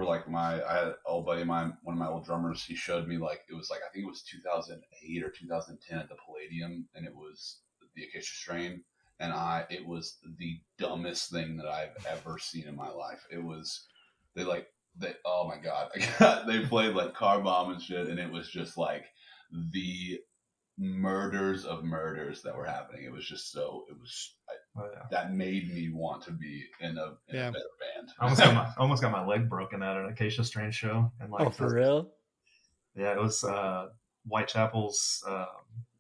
like I had an old buddy of mine, one of my old drummers, he showed me like, it was like, I think it was 2008 or 2010 at the Palladium, and it was the Acacia Strain. And it was the dumbest thing that I've ever seen in my life. It was, oh my God, they played like Car Bomb and shit, and it was just like the murders of murders that were happening. It was just that made me want to be in a better band. I almost got my leg broken at an Acacia Strain show. And like, for real? Yeah, it was Whitechapel's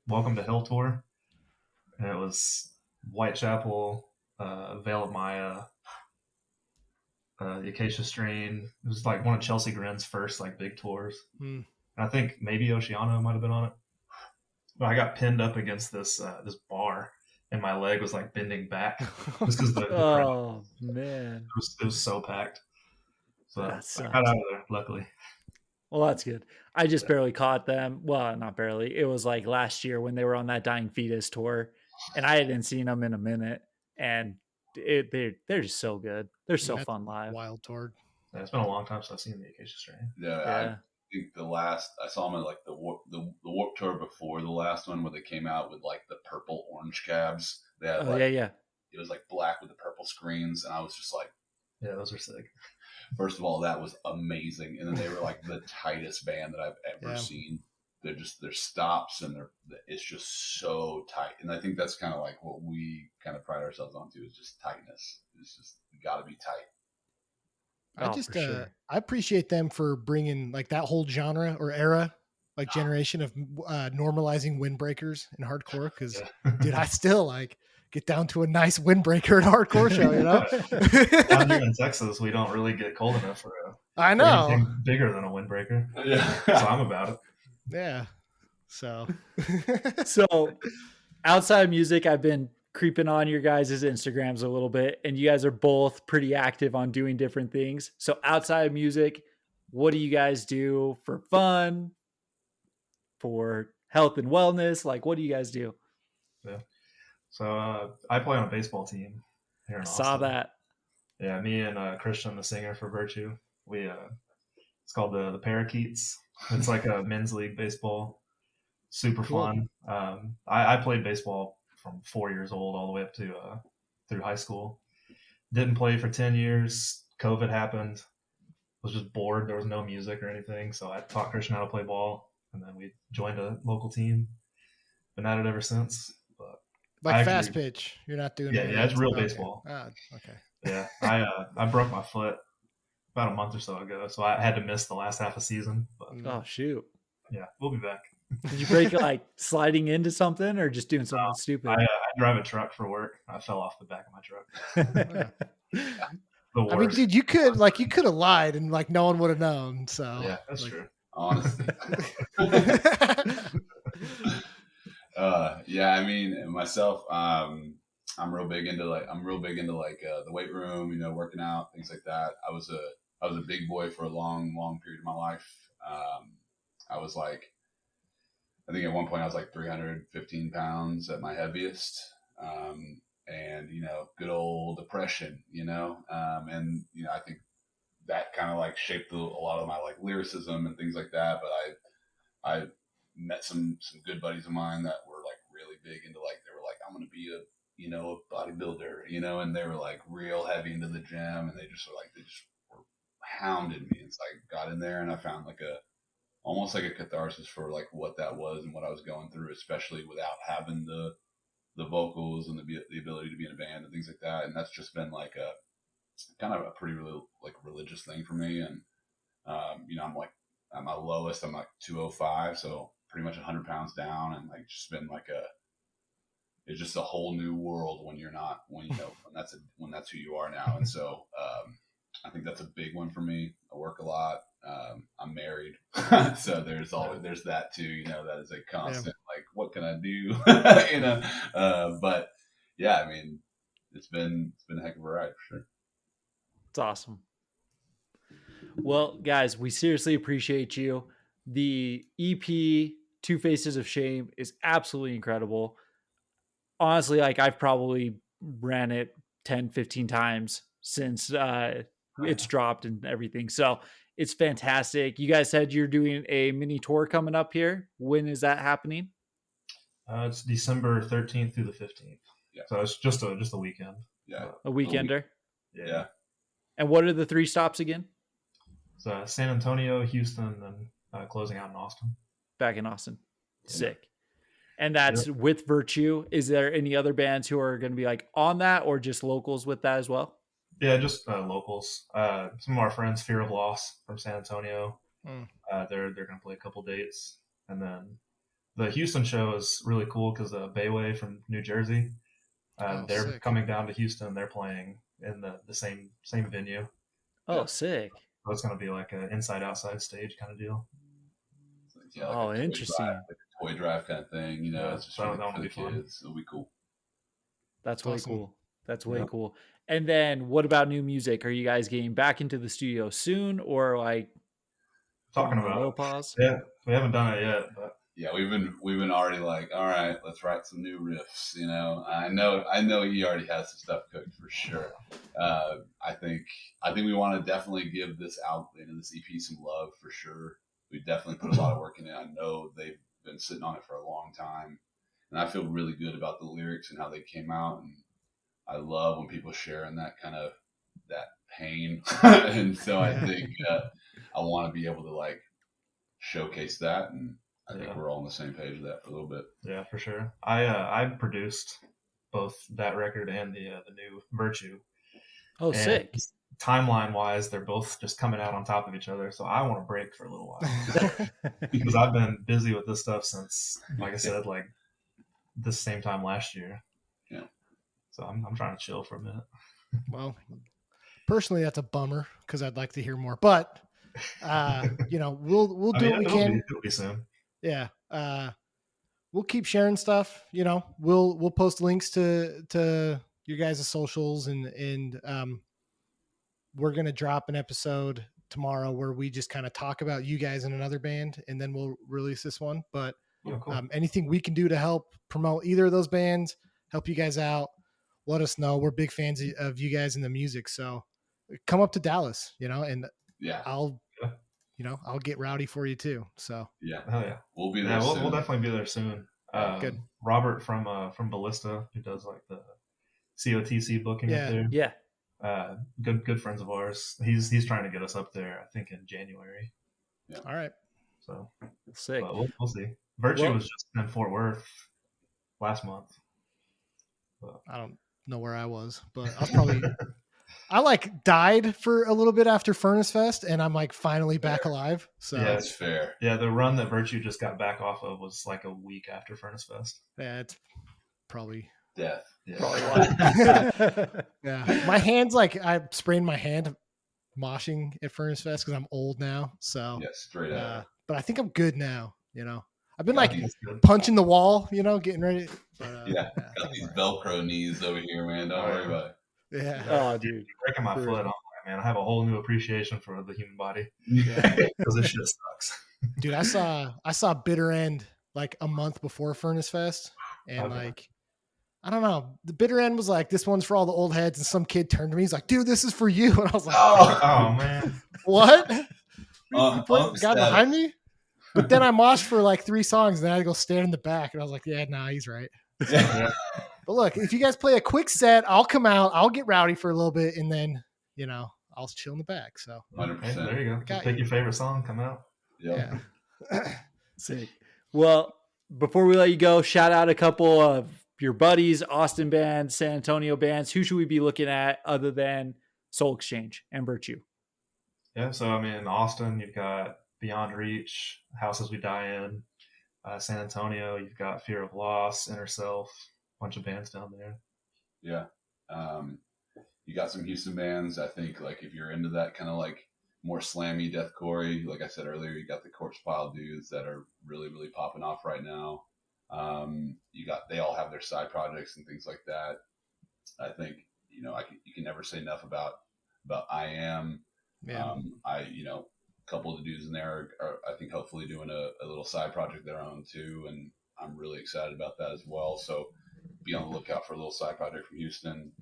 Welcome to Hell tour, and it was Whitechapel, Veil of Maya, the Acacia Strain. It was like one of Chelsea Grin's first like big tours. And I think maybe Oceano might have been on it. But I got pinned up against this bar, and my leg was like bending back just because the crowd. Oh man, It was so packed. So that I sucks. got out of there, luckily. Well, that's good. I just barely caught them. Well, not barely. It was like last year when they were on that Dying Fetus tour, and I hadn't seen them in a minute. And they're just so good. They're so fun live. Wild tour. Yeah, it's been a long time since I've seen the Acacia Strain. Yeah, Yeah. I think I saw them at like the Warp Tour before the last one, where they came out with like the purple orange cabs. They had Yeah. It was like black with the purple screens, and I was just like, yeah, those are sick. First of all, that was amazing, and then they were like the tightest band that I've ever seen. They're just their stops and it's just so tight, and I think that's kind of like what we kind of pride ourselves on too, is just tightness. It's just got to be tight. I appreciate them for bringing like that whole genre or era, like generation of normalizing windbreakers in hardcore. Because dude, I still like get down to a nice windbreaker at hardcore show, you know. Down here in Texas, we don't really get cold enough for I know anything bigger than a windbreaker. Yeah, so I'm about it. Yeah. So outside of music, I've been creeping on your guys' Instagrams a little bit, and you guys are both pretty active on doing different things. So outside of music, what do you guys do for fun, for health and wellness? Like, what do you guys do? Yeah. So I play on a baseball team here in Austin. Saw that. Yeah, me and Christian, the singer for Virtue, we it's called the Parakeets. It's like a men's league baseball. Super fun. I played baseball from 4 years old all the way up to through high school. Didn't play for 10 years. COVID happened. Was just bored. There was no music or anything. So I taught Christian how to play ball, and then we joined a local team. Been at it ever since. But like fast pitch, you're not doing. Yeah, it's real baseball. Okay. Yeah, I broke my foot about a month or so ago, so I had to miss the last half of season. But, oh shoot! Yeah, we'll be back. Did you break it like sliding into something or just doing something stupid? I drive a truck for work. I fell off the back of my truck. I mean, dude, you could have lied and like no one would have known. So yeah, that's true. Honestly. Yeah, I mean, myself, I'm real big into the weight room, you know, working out, things like that. I was a big boy for a long period of my life. I was like, I think at one point I was like 315 pounds at my heaviest. And, you know, good old depression, you know, and, you know, I think that kind of like shaped a lot of my like lyricism and things like that. But I met some good buddies of mine that were like really big into like, they were like, I'm going to be a bodybuilder, you know, and they were like real heavy into the gym, and they just were hounded me. It's like, got in there and I found like almost like a catharsis for like what that was and what I was going through, especially without having the vocals and the ability to be in a band and things like that. And that's just been like a kind of a pretty like religious thing for me. And, you know, I'm like, at my lowest, I'm like 205. So pretty much 100 pounds down, and like just been like it's just a whole new world when that's who you are now. And so, I think that's a big one for me. I work a lot. I'm married. So there's that too, you know, that is a constant, like, what can I do? You know? But yeah, I mean, it's been a heck of a ride for sure. It's awesome. Well, guys, we seriously appreciate you. The EP Two Faces of Shame is absolutely incredible. Honestly, like I've probably ran it 10, 15 times since it's dropped and everything. So it's fantastic. You guys said you're doing a mini tour coming up here. When is that happening? It's December 13th through the 15th. Yeah. So it's just a weekend. Yeah. A weekender? Yeah. And what are the 3 stops again? So San Antonio, Houston, and closing out in Austin. Back in Austin. Sick. And that's with Virtue. Is there any other bands who are going to be like on that, or just locals with that as well? Yeah, just locals. Some of our friends, Fear of Loss from San Antonio. They're going to play a couple dates. And then the Houston show is really cool because Bayway from New Jersey, They're sick. coming down to Houston. They're playing in the same venue. Oh, Yeah. sick. So it's going to be like an inside outside stage kind of deal. Yeah, Oh, a toy interesting. drive, like a toy drive kind of thing. You know, Yeah, it's just that for would the be fun. kids. It'll be cool. That's way awesome. cool. That's way Yeah. cool. And then what about new music? Are you guys getting back into the studio soon, or like Talking putting on a about little it. pause? Yeah, we haven't done it yet, but Yeah, we've been already like, all right, let's write some new riffs. You know, I know he already has some stuff cooked for sure. I think we want to definitely give this this EP some love for sure. We definitely put a lot of work in it. I know they've been sitting on it for a long time, and I feel really good about the lyrics and how they came out. And I love when people share in that kind of that pain, and so I think I want to be able to like showcase that, and I think we're all on the same page with that for a little bit. Yeah, for sure. I produced both that record and the new Virtue. Oh, And sick. timeline wise, they're both just coming out on top of each other. So I want to break for a little while because I've been busy with this stuff since, like I said, like this same time last year. Yeah. So I'm trying to chill for a minute. Well, personally, that's a bummer because I'd like to hear more. But we'll do what we can. It'll be soon. Yeah. We'll keep sharing stuff. We'll post links to your guys' socials and we're gonna drop an episode tomorrow where we just kind of talk about you guys in another band, and then we'll release this one. But cool. Anything we can do to help promote either of those bands, help you guys out, let us know. We're big fans of you guys and the music. So come up to Dallas, and Yeah. I'll get rowdy for you too. So Yeah. Hell yeah. We'll be there soon. We'll definitely be there soon. Good. Robert from Ballista, who does like the COTC booking up there. Yeah. Good friends of ours. He's trying to get us up there, I think in January. Yeah. All right. So sick. But we'll see. Virtue was just in Fort Worth last month. But I don't know where I was, but I was probably I like died for a little bit after Furnace Fest, and I'm like finally back alive. So yeah, that's fair. Yeah, the run that Virtue just got back off of was like a week after Furnace Fest. Yeah, it's probably death. Yeah. Probably why. Yeah, my hands I sprained my hand moshing at Furnace Fest because I'm old now. So yeah, straight out. But I think I'm good now. I've been punching the wall, getting ready. But, got these Velcro knees over here, man. Don't worry about it. Yeah. Oh, dude. Breaking my foot. I'm like, man, I have a whole new appreciation for the human body. Yeah. Because this shit sucks. Dude, I saw Bitter End like a month before Furnace Fest, and I don't know. The Bitter End was like, this one's for all the old heads, and some kid turned to me, he's like, dude, this is for you. And I was like, oh man. What? Guy behind me? But then I moshed for like 3 songs, and then I had to go stand in the back, and I was like, yeah, nah, he's right. Yeah. But look, if you guys play a quick set, I'll come out, I'll get rowdy for a little bit, and then, I'll chill in the back. So 100%. Okay, there you go. Pick your favorite song, come out. Yep. Yeah. Sick. Well, before we let you go, shout out a couple of your buddies, Austin bands, San Antonio bands. Who should we be looking at other than Soul Exchange and Virtue? Yeah, so I mean, in Austin, you've got Beyond Reach, Houses We Die In. San Antonio, you've got Fear of Loss, Inner Self, bunch of bands down there. Yeah. You got some Houston bands. I think like if you're into that kind of like more slammy deathcore, like I said earlier, you got the Corpse Pile dudes that are really, really popping off right now. They all have their side projects and things like that. I think, you can never say enough about I Am. Yeah. A couple of the dudes in there are I think hopefully doing a little side project of their own too, and I'm really excited about that as well. So be on the lookout for a little side project from Houston.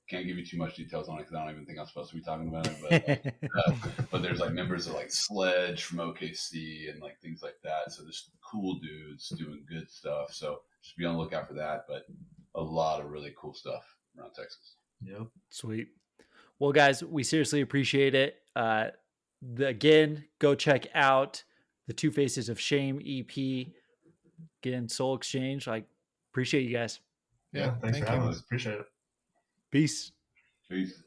Can't give you too much details on it because I don't even think I'm supposed to be talking about it. But there's like members of like Sledge from OKC and like things like that. So there's cool dudes doing good stuff. So just be on the lookout for that. But a lot of really cool stuff around Texas. Yep. Sweet. Well, guys, we seriously appreciate it. Again, go check out the Two Faces of Shame EP. Again, Soul Exchange. Appreciate you guys. Yeah, thanks for having us. Appreciate it. Peace. Peace.